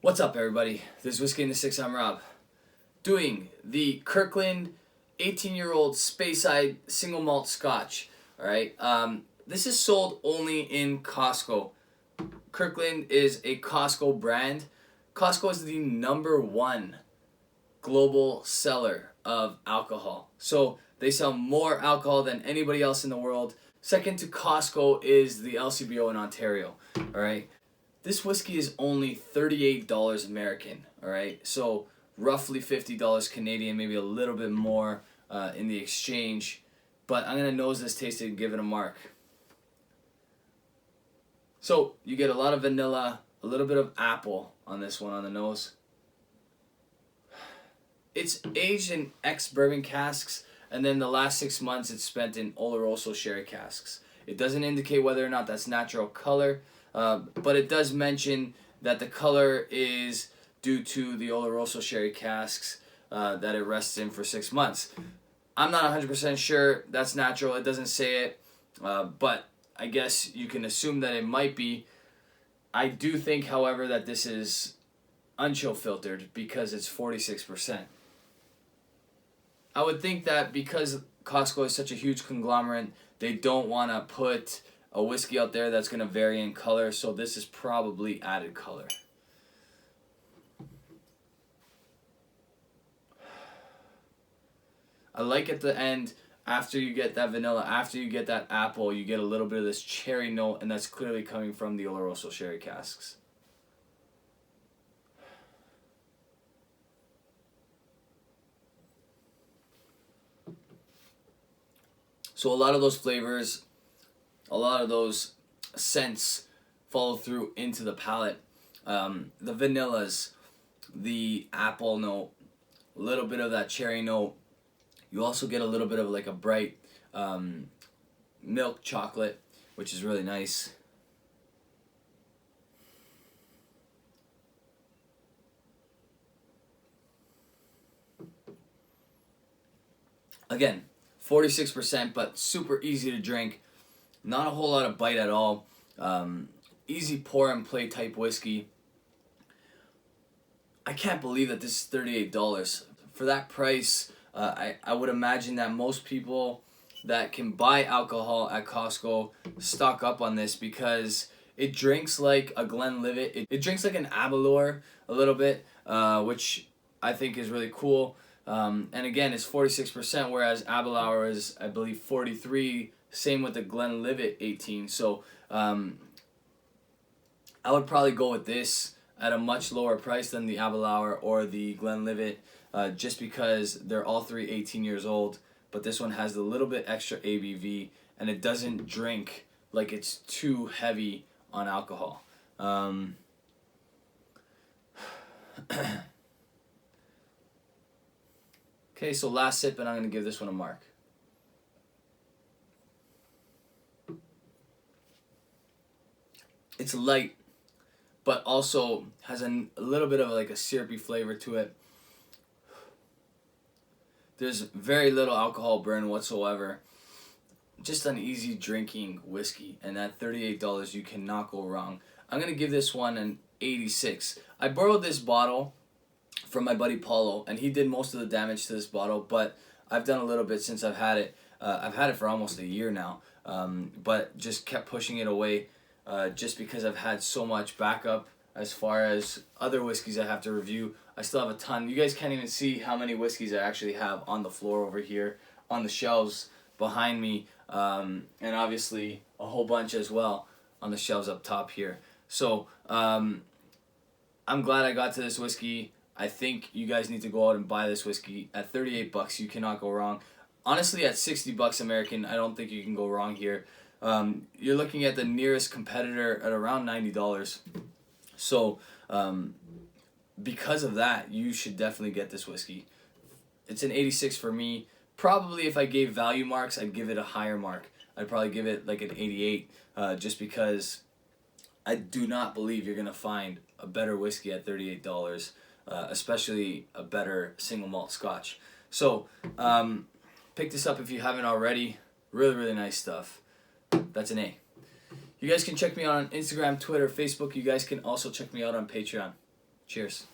What's up, everybody? This is Whiskey in the Six. I'm Rob. Doing the Kirkland 18-year-old Speyside Single Malt Scotch. Alright, this is sold only in Costco. Kirkland is a Costco brand. Costco is the #1 global seller of alcohol. So they sell more alcohol than anybody else in the world. Second to Costco is the LCBO in Ontario. Alright. This whiskey is only $38 American, alright? So roughly $50 Canadian, maybe a little bit more in the exchange. But I'm going to nose this, taste it, and give it a mark. So you get a lot of vanilla, a little bit of apple on this one on the nose. It's aged in ex-bourbon casks, and then the last 6 months it's spent in Oloroso sherry casks. It doesn't indicate whether or not that's natural color. But it does mention that the color is due to the Oloroso sherry casks that it rests in for 6 months. I'm not 100% sure that's natural. It doesn't say it, but I guess you can assume that it might be. I do think, however, that this is unchill filtered because it's 46%. I would think that because Costco is such a huge conglomerate, they don't want to put a whiskey out there that's going to vary in color, so this is probably added color. I like at the end, after you get that vanilla, after you get that apple, you get a little bit of this cherry note, and that's clearly coming from the Oloroso sherry casks. So a lot of those flavors, a lot of those scents follow through into the palate. The vanillas, the apple note, a little bit of that cherry note. You also get a little bit of like a bright milk chocolate, which is really nice. Again, 46%, but super easy to drink. Not a whole lot of bite at all. Easy pour and play type whiskey. I can't believe that this is $38. For that price, I would imagine that most people that can buy alcohol at Costco stock up on this because it drinks like a Glenlivet. It drinks like an Aberlour a little bit, which I think is really cool. And again, it's 46%, whereas Aberlour is, I believe, 43%. Same with the Glenlivet 18. So I would probably go with this at a much lower price than the Aberlour or the Glenlivet, just because they're all three 18 years old. But this one has a little bit extra ABV, and it doesn't drink like it's too heavy on alcohol. Okay, so last sip, and I'm going to give this one a mark. It's light, but also has a little bit of like a syrupy flavor to it. There's very little alcohol burn whatsoever. Just an easy drinking whiskey, and at $38 you cannot go wrong. I'm going to give this one an 86. I borrowed this bottle from my buddy Paulo, and he did most of the damage to this bottle, but I've done a little bit since I've had it. I've had it for almost a year now, but just kept pushing it away. Just because I've had so much backup as far as other whiskeys I have to review. I still have a ton. You guys can't even see how many whiskeys I actually have on the floor over here, on the shelves behind me, and obviously a whole bunch as well on the shelves up top here. So I'm glad I got to this whiskey. I think you guys need to go out and buy this whiskey. At $38, you cannot go wrong. Honestly, at $60 American, I don't think you can go wrong here. You're looking at the nearest competitor at around $90. So, because of that, you should definitely get this whiskey. It's an 86 for me. Probably if I gave value marks, I'd give it a higher mark. I'd probably give it like an 88, just because I do not believe you're going to find a better whiskey at $38, especially a better single malt Scotch. So, pick this up if you haven't already. Really, really nice stuff. That's an A. You guys can check me out on Instagram, Twitter, Facebook. You guys can also check me out on Patreon. Cheers.